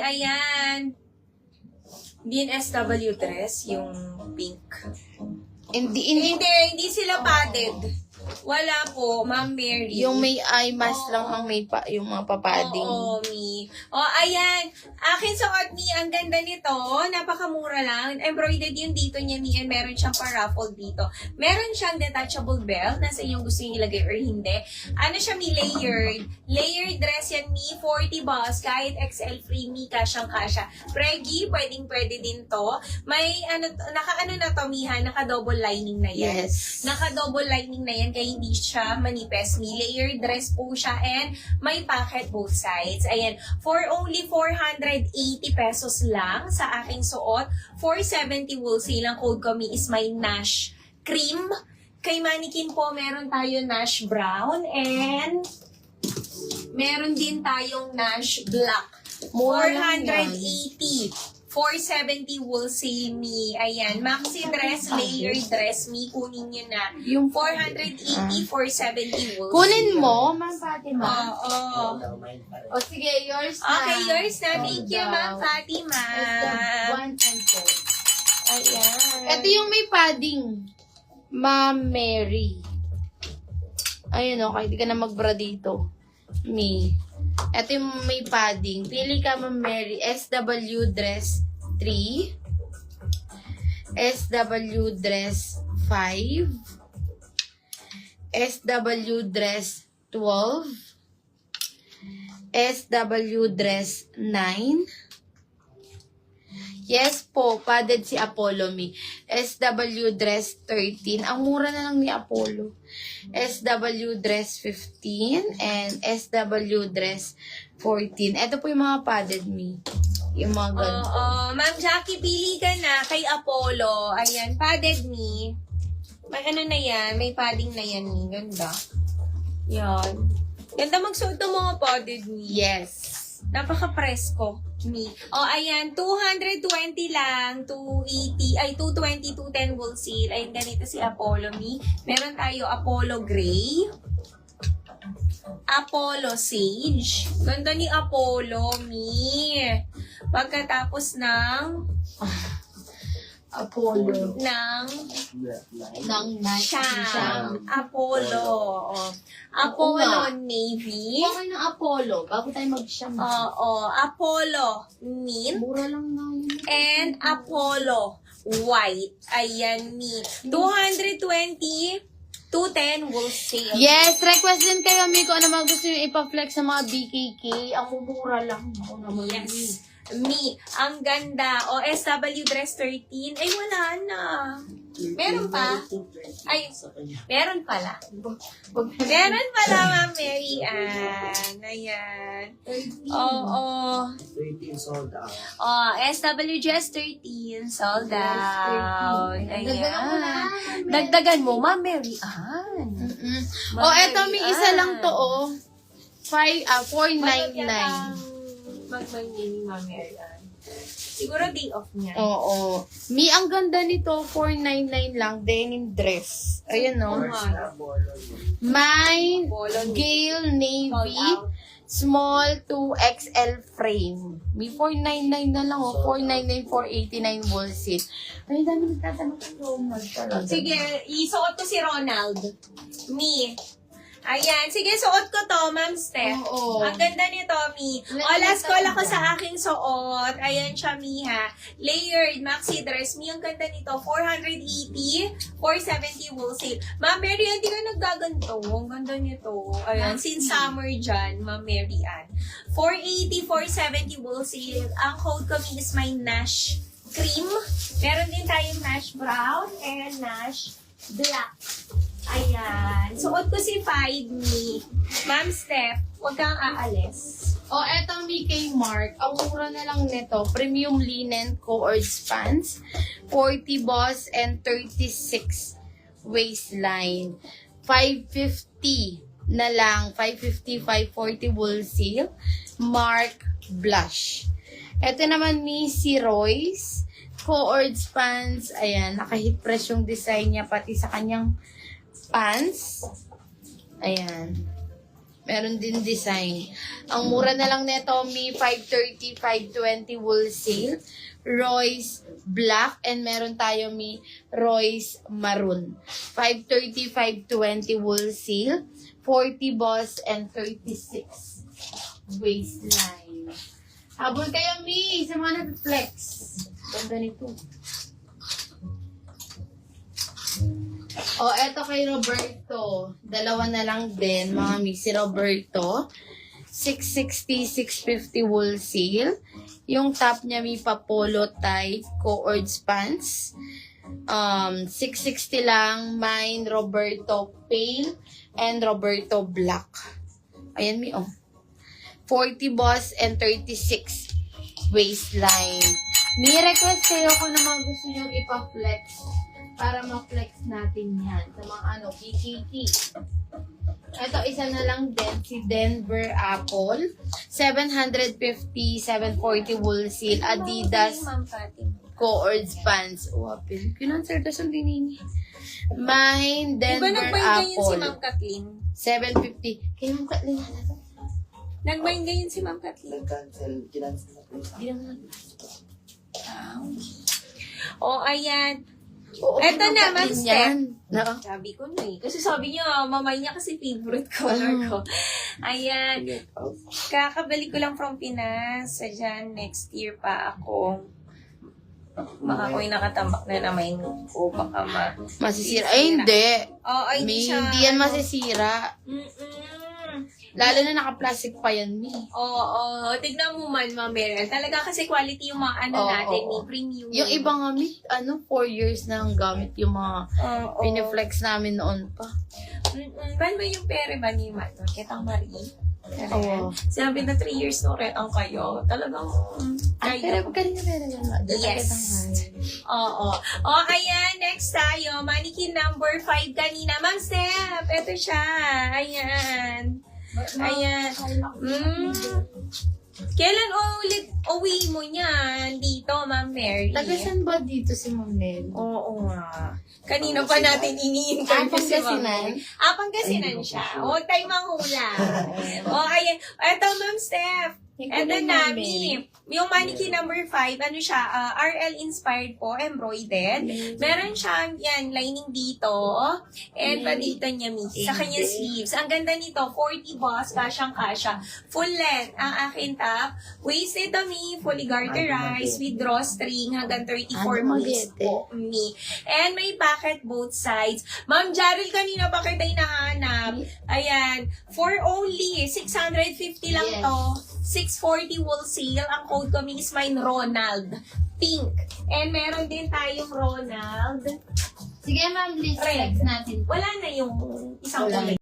Ayan. DNSW dress, yung pink. Hindi sila padded. Wala po, Ma'am Mary. Yung may eye mask lang ang may yung mga papading. Oo, Mi. Ayan. Akin suot, Mi. Ang ganda nito. Napakamura lang. Embroidered yung dito niya, Mi. And meron siyang pa-ruffle dito. Meron siyang detachable belt. Nasa inyong gusto yung ilagay or hindi. Ano siya, Mi? Layered. Layered dress yan, Mi. 40 boss. Kahit XL free, Mi. Kasyang-kasya. Preggy, pwedeng-pwede din to. May, naka-ano na to, Mi, ha? Naka-double lining na yan. Yes. Naka-double lining na yan. Kaya hindi siya manipes, Mi. Layered dress po siya and may pocket both sides. Ayan. For only 480 pesos lang sa aking suot. 470 wholesale. Ang code ko, Mi, is my Nash Cream. Kay Mannequin po, meron tayo Nash Brown and meron din tayong Nash Black. 480. 470 wholesale, Mi. Ayan. Maxi dress, layered dress, Mi. Kunin nyo na. Yung 480, 470 wholesale. kunin mo, Ma'am Fatima. Oo. O sige, yours na. Okay, yours na. Thank you, Ma'am Fatima. One and four. Ayan. Ito yung may padding. Ma'am Mary. Ayun o, kahit di ka na magbra dito. Me. Ito yung may padding. Pili ka, Ma'am Mary. SW dress 3. SW dress 5. SW dress 12. SW dress 9. Yes po, padded si Apollo Me. SW dress 13. Ang mura na lang ni Apollo. SW dress 15 and SW dress 14. Ito po yung mga padded Me. Yung mga ganun. Ma'am Jackie, pili ka na kay Apollo. Ayan, padded Me. May ano na yan, may padding na yan, Mi. Ganda. Yan. Ganda magsuot ng mga padded Me. Yes. Napaka-presko, Mi. Ayan, 220 lang, 280, ay 220, 210 wholesale. Ayun, ganito si Apollo, Mi. Meron tayo Apollo Gray, Apollo Sage. Ganda ni Apollo, Mi. Pagkatapos ng Apollo. ng Siyang. Siyang. Apollo. Apollo Navy. Huwag kayo ng Apollo bago tayo mag-siyang. Apollo Mint. Mura lang na yun. And Apollo White. Ayan, Mi. 220, 210 wholesale. Yes, request din kayo, Mi, kung ano mga gusto nyo ipa-flex sa mga BKK. Ang mumura lang. Ako naman. Yes. Mi, ang ganda. SW dress 13. Ay, wala na. Meron pa? Ay, meron pala. Meron pala, Ma'am Mary Ann. Ayan. 13 sold out. SW dress 13. Sold out. Dagdagan mo na. Ayan. Dagdagan mo, Ma'am Mary Ann. Eto, may isa lang to, 499. Magmangini, Ma'am Mary Ann. Siguro day off niya. Oo. Mi, ang ganda nito, 499 lang, denim dress. Ayan, no? May Gale Navy, small to XL frame. May 499 na lang, 499, 489 wholesale. Ay, dami nagtatanong kay Ronald talaga. Sige, isuot ko si Ronald. Mi. Ayan. Sige, suot ko to, Ma'am Steph. Oo. Ang ganda nito, Mi. Last call ako sa aking suot. Ayan siya, Mi, ha. Layered maxi dress. Mi, ang ganda nito. 480, 470 wholesale. Ma'am Mary Ann, di ka naggaganto. Ang ganda nito. Ayan. Since summer dyan, Ma'am Mary Ann. 480, 470 wholesale. Ang code ko, Mi, is my Nash Cream. Meron din tayong Nash Brown and Nash Black. Ayan. Suot ko si 5, Mi. Ma'am Steph, huwag kang aalis. Etong Mickey Mark, ang mura na lang nito, premium linen co-ords pants, 40 boss and 36 waistline. 550 na lang, 550, 540 wholesale, Mark Blush. Ito naman si Royce, co-ords pants, ayan, naka-hit press yung design niya, pati sa kanyang pants. Ayan. Meron din design. Ang mura na lang nito, Mi 530, 520 wholesale. Royce Black. And meron tayo Mi Royce Maroon. 530, 520 wholesale. 40 boss and 36 waistline. Habol kayo, Mi, sa mga nag-flex. Ganda nito. Eto kay Roberto. Dalawa na lang din, mga Mi. Si Roberto. 660, 650 wholesale. Yung top niya, Mi, pa polo tie, co-ords pants. 660 lang. Mine, Roberto pale and Roberto black. Ayan, Mi, 40 boss and 36 waistline. Mi, request kayo kung naman gusto nyo ipa-flex para ma-flex natin yan sa mga PKT. Ito, isa na lang din, si Denver Apple. 750, 740 wholesale. Adidas co-ords pants. Wapin. Kinanswer na sa dinini. Mine, Diba Denver nagbayad ngayon si Apple. Ma'am Kathleen? 750. Kaya Ma'am Kathleen na to. Nagbayad ngayon si Ma'am Kathleen? Nag-cancel, kinancel na po. Hindi naman. Ayan. Oo, Eto Ma'am na, Ma'am Kathleen Steph. yan. No. Sabi ko na eh. Kasi sabi niya, mamay niya kasi favorite color ko. Ayan. Kakabalik ko lang from Pinas. Sadyan, next year pa ako. Baka ako'y nakatambak na naman ko. Baka Masisira. Ay, hindi. Ay, hindi siya. Hindi yan masisira. Mm-mm. Lalo na naka-plastic pa yan, Mi. Oo. Tignan mo man, Ma'am Meryl. Talaga kasi quality yung mga natin, ni premium. Yung iba nga, Mi, 4 years na ang gamit yung mga piniflex namin noon pa. Paano ba yung pere ba ni Mato? Ketang Marie? Oo. Sinabi na 3 years no retang kayo. Talagang kayo. Kanina yan. Yes. Oo. Ayan. Next tayo. Mannequin number 5 kanina. Ma'am Steph, ito siya. Ayan. Ayan. Kailan ulit uwi mo niyan dito, Ma'am Mary? Tagasan ba dito si Ma'am Nel? Oo nga. Kanina pa natin ini-interview si Ma'am Mary. Pangasinan siya. Huwag tayo manghula. Ayan. Ito, Ma'am Steph. Ito na, Mi. Yung mannequin number 5, ano siya, RL inspired po, embroidered. Meron siyang, yan, lining dito. And pa dito niya, Mi, sa kanyang sleeves. Ang ganda nito, 40 boss, kasyang-kasya. Full length, ang akin top. Waisted na, Mi, fully garterized with drawstring hanggang 34 minutes po, Mi. And may pocket both sides. Ma'am Jarrell, kanina pa kita hinahanap. Ayan, for only 650 lang to. 640 wholesale. Ang code ko is mine, Ronald. Pink. And meron din tayong Ronald. Sige, Ma'am, list Red. natin. Wala na yung isang kulay.